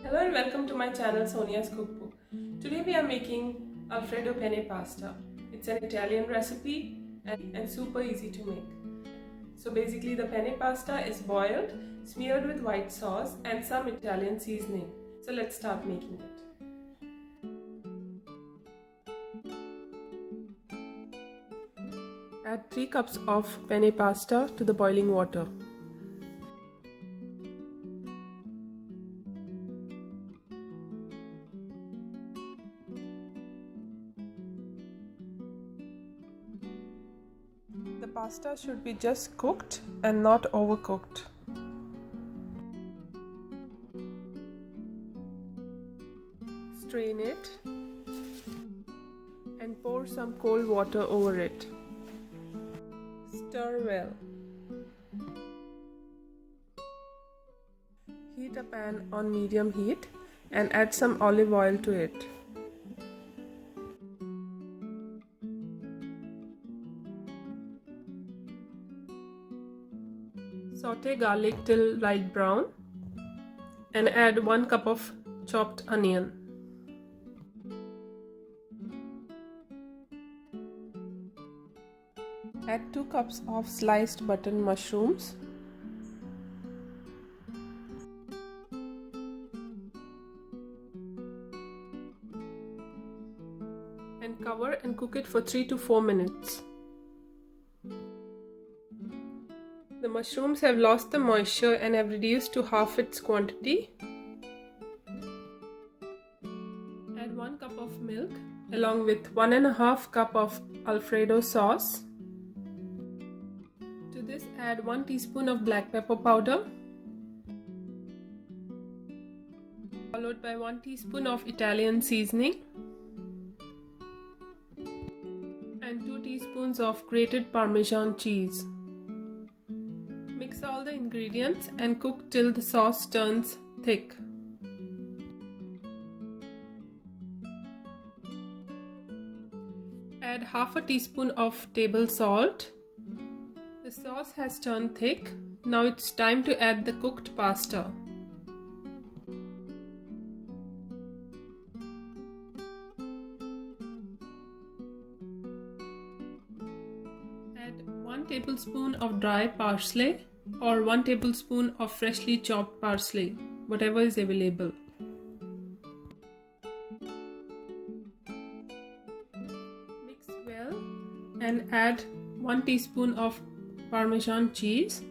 Hello and welcome to my channel Sonia's Cookbook. Today we are making Alfredo Penne Pasta. It's an Italian recipe and super easy to make. So basically the penne pasta is boiled, smeared with white sauce and some Italian seasoning. So let's start making it. Add 3 cups of penne pasta to the boiling water. The pasta should be just cooked and not overcooked. Strain it and pour some cold water over it. Stir well. Heat a pan on medium heat and add some olive oil to it. Saute garlic till light brown and add 1 cup of chopped onion. Add 2 cups of sliced button mushrooms. And cover and cook it for 3 to 4 minutes. The mushrooms have lost the moisture and have reduced to half its quantity. Add 1 cup of milk along with 1.5 cup of Alfredo sauce. To this add 1 teaspoon of black pepper powder, followed by 1 teaspoon of Italian seasoning and 2 teaspoons of grated Parmesan cheese. Mix all the ingredients and cook till the sauce turns thick. Add half a teaspoon of table salt. The sauce has turned thick. Now it's time to add the cooked pasta. Add 1 tablespoon of dry parsley or 1 tablespoon of freshly chopped parsley, whatever is available. Mix well and add 1 teaspoon of Parmesan cheese.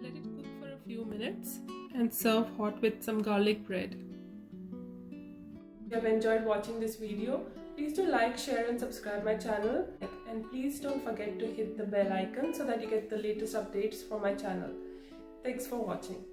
Let it cook for a few minutes and serve hot with some garlic bread. If you have enjoyed watching this video, please do like, share and subscribe my channel, and please don't forget to hit the bell icon so that you get the latest updates from my channel. Thanks for watching.